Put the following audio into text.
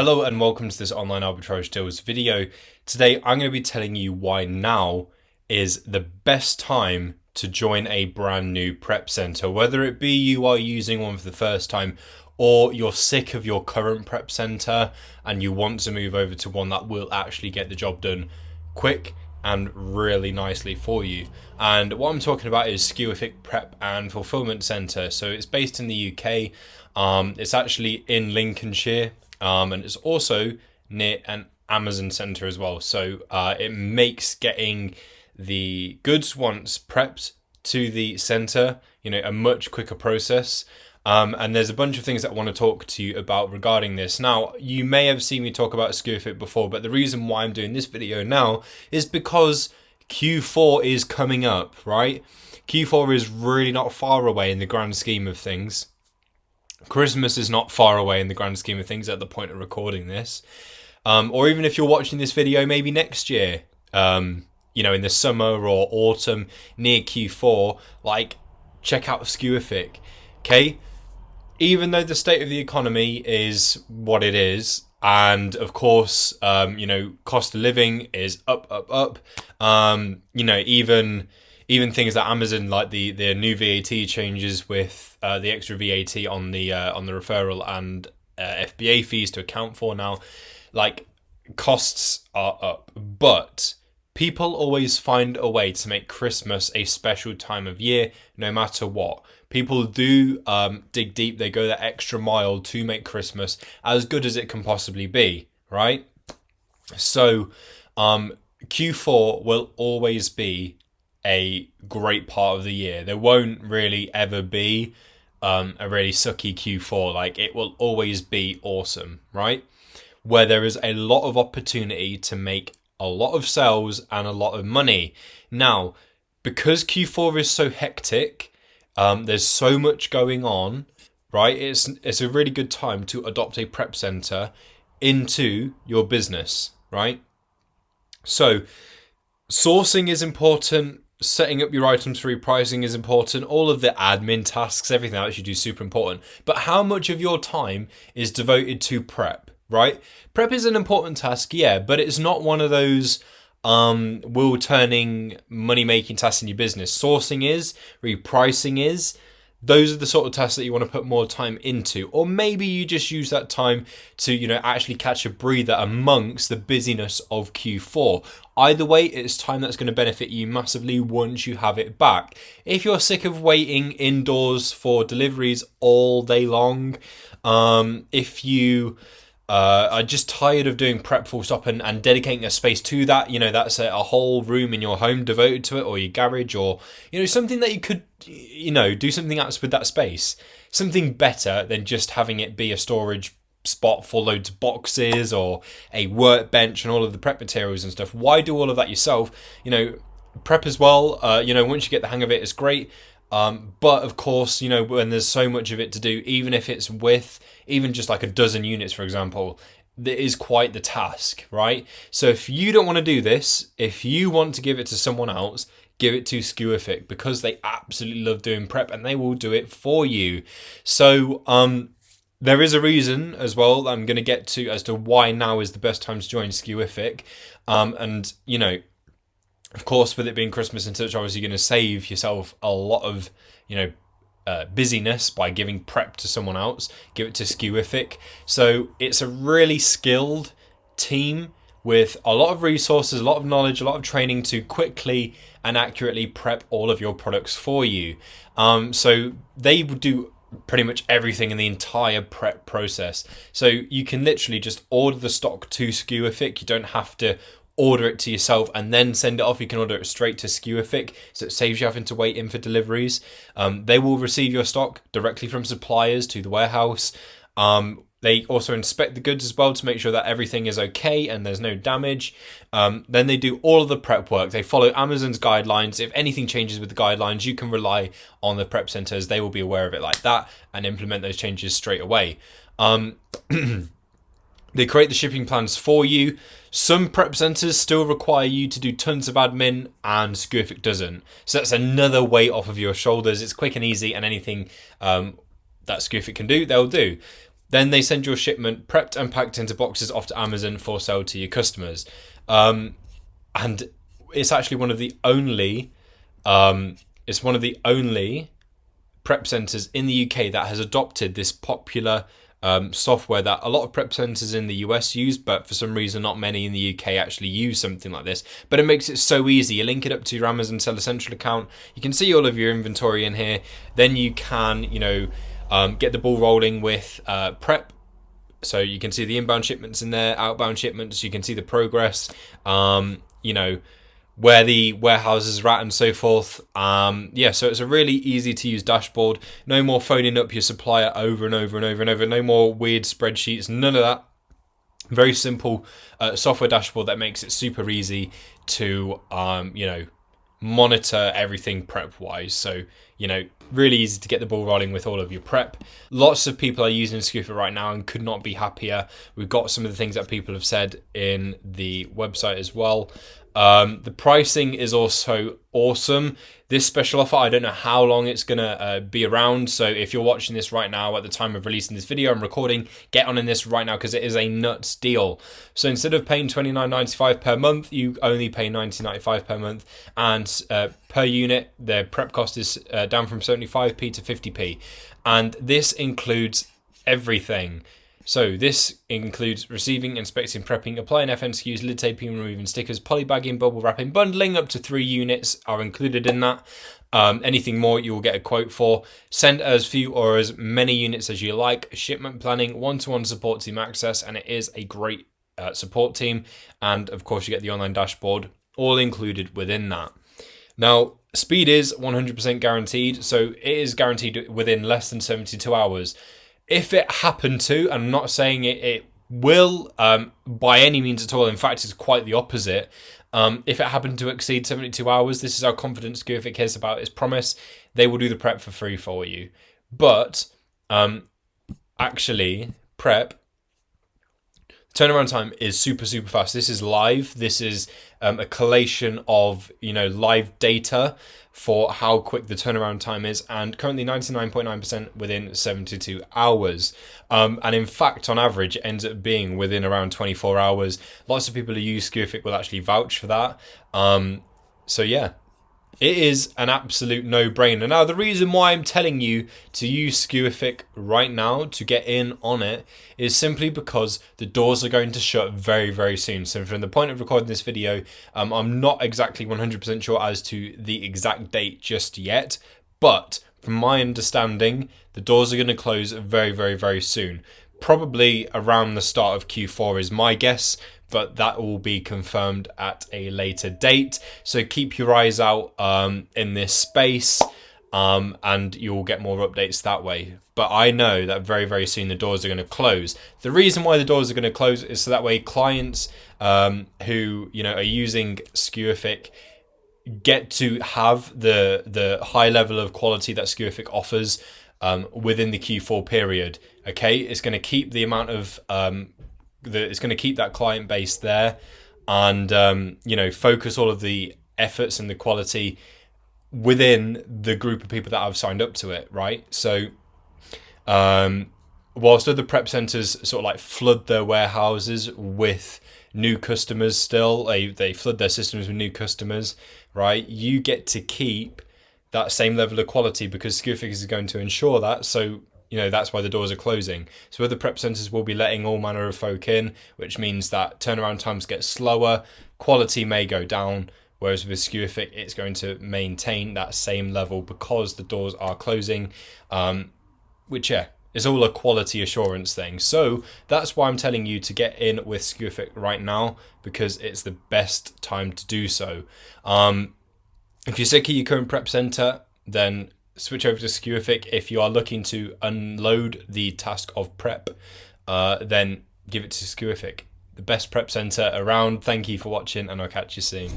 Hello and welcome to this online arbitrage deals video. Today I'm going to be telling you why now is the best time to join a brand new prep center, whether it be you are using one for the first time or you're sick of your current prep center and you want to move over to one that will actually get the job done quick and really nicely for you. And what I'm talking about is SKUific Prep and Fulfillment Center. So it's based in the UK. It's actually in Lincolnshire. And it's also near an Amazon center as well. So it makes getting the goods once prepped to the center, a much quicker process. And there's a bunch of things that I want to talk to you about regarding this. Now, you may have seen me talk about SKUific before, but the reason why I'm doing this video now is because Q4 is coming up, right? Q4 is really not far away in the grand scheme of things. Christmas is not far away in the grand scheme of things at the point of recording this. Or even if you're watching this video maybe next year, in the summer or autumn near Q4, check out SKUific, okay? Even though the state of the economy is what it is, and of course, cost of living is up. Even things like Amazon, like the new VAT changes with the extra VAT on the referral and FBA fees to account for now, costs are up. But people always find a way to make Christmas a special time of year, no matter what. People do dig deep. They go that extra mile to make Christmas as good as it can possibly be, right? So Q4 will always be a great part of the year. There won't really ever be a really sucky Q4. It will always be awesome, right? Where there is a lot of opportunity to make a lot of sales and a lot of money. Now, because Q4 is so hectic, there's so much going on, right? It's a really good time to adopt a prep center into your business, right? So sourcing is important. Setting up your items for repricing is important. All of the admin tasks, everything else you do is super important. But how much of your time is devoted to prep, right? Prep is an important task, yeah, but it's not one of those wheel-turning, money-making tasks in your business. Sourcing is, repricing is. Those are the sort of tasks that you want to put more time into. Or maybe you just use that time to, actually catch a breather amongst the busyness of Q4. Either way, it's time that's going to benefit you massively once you have it back. If you're sick of waiting indoors for deliveries all day long, if you are just tired of doing prep full stop and dedicating a space to that, that's a whole room in your home devoted to it, or your garage, or, something that you could, do something else with that space. Something better than just having it be a storage spot for loads of boxes or a workbench and all of the prep materials and stuff. Why do all of that yourself? Prep as well, once you get the hang of it, it's great. But of course, when there's so much of it to do, even if it's with even just like a dozen units, for example, that is quite the task, right? So if you don't want to do this, if you want to give it to someone else, give it to SKUific, because they absolutely love doing prep and they will do it for you. So there is a reason as well that I'm going to get to as to why now is the best time to join SKUific. Of course, with it being Christmas and such, obviously you're going to save yourself a lot of, busyness by giving prep to someone else. Give it to SKUific. So it's a really skilled team with a lot of resources, a lot of knowledge, a lot of training to quickly and accurately prep all of your products for you. So they would do pretty much everything in the entire prep process. So you can literally just order the stock to SKUific. You don't have to order it to yourself and then send it off. You can order it straight to SKUific, so it saves you having to wait in for deliveries. They will receive your stock directly from suppliers to the warehouse. They also inspect the goods as well to make sure that everything is okay and there's no damage. Then they do all of the prep work. They follow Amazon's guidelines. If anything changes with the guidelines, you can rely on the prep centers. They will be aware of it like that and implement those changes straight away. They create the shipping plans for you. Some prep centers still require you to do tons of admin, and SKUific doesn't. So that's another weight off of your shoulders. It's quick and easy, and anything that SKUific can do, they'll do. Then they send your shipment prepped and packed into boxes off to Amazon for sale to your customers. And it's actually one of the only prep centers in the UK that has adopted this popular software that a lot of prep centers in the US use, but for some reason not many in the UK actually use something like this. But it makes it so easy. You link it up to your Amazon Seller Central account. You can see all of your inventory in here. Then you can, get the ball rolling with prep. So you can see the inbound shipments in there, outbound shipments. You can see the progress, where the warehouses are at and so forth. So it's a really easy to use dashboard. No more phoning up your supplier over and over and over and over. No more weird spreadsheets, none of that. Very simple software dashboard that makes it super easy to, monitor everything prep wise. So, really easy to get the ball rolling with all of your prep. Lots of people are using SKUific right now and could not be happier. We've got some of the things that people have said in the website as well. The pricing is also awesome. This special offer, I don't know how long it's gonna be around. So if you're watching this right now at the time of releasing this video, I'm recording, get on in this right now because it is a nuts deal. So instead of paying $29.95 per month, you only pay $19.95 per month, and per unit, the prep cost is down from 75p to 50p, and this includes everything. So this includes receiving, inspecting, prepping, applying FN SKUs, lid taping, removing stickers, polybagging, bubble wrapping, bundling. Up to 3 units are included in that. Anything more you will get a quote for. Send as few or as many units as you like. Shipment planning, one-to-one support team access, and it is a great support team. And of course you get the online dashboard, all included within that. Now, speed is 100% guaranteed. So it is guaranteed within less than 72 hours. If it happened to, I'm not saying it will by any means at all. In fact, it's quite the opposite. If it happened to exceed 72 hours, this is how confident SKUific is about its promise. They will do the prep for free for you. But actually, prep turnaround time is super, super fast. This is live. This is a collation of, live data for how quick the turnaround time is, and currently 99.9% within 72 hours. And in fact, on average, it ends up being within around 24 hours. Lots of people who use SKUific will actually vouch for that. So yeah, it is an absolute no-brainer. Now, the reason why I'm telling you to use SKUific right now to get in on it is simply because the doors are going to shut very, very soon. So from the point of recording this video, I'm not exactly 100% sure as to the exact date just yet. But from my understanding, the doors are going to close very, very, very soon. Probably around the start of Q4 is my guess, but that will be confirmed at a later date. So keep your eyes out in this space, and you'll get more updates that way. But I know that very, very soon the doors are going to close. The reason why the doors are going to close is so that way clients who are using SKUific get to have the high level of quality that SKUific offers within the Q4 period. Okay, it's going to keep the amount of it's going to keep that client base there, and focus all of the efforts and the quality within the group of people that have signed up to it, right? So whilst other prep centers sort of like flood their warehouses with new customers, still they flood their systems with new customers, right? You get to keep that same level of quality because SKUific is going to ensure that. So that's why the doors are closing. So other prep centers will be letting all manner of folk in, which means that turnaround times get slower, quality may go down, whereas with SKUific, it's going to maintain that same level because the doors are closing, which, is all a quality assurance thing. So that's why I'm telling you to get in with SKUific right now, because it's the best time to do so. If you're sick of your current prep center, then switch over to SKUific. If you are looking to unload the task of prep, then give it to SKUific, the best prep center around. Thank you for watching, and I'll catch you soon.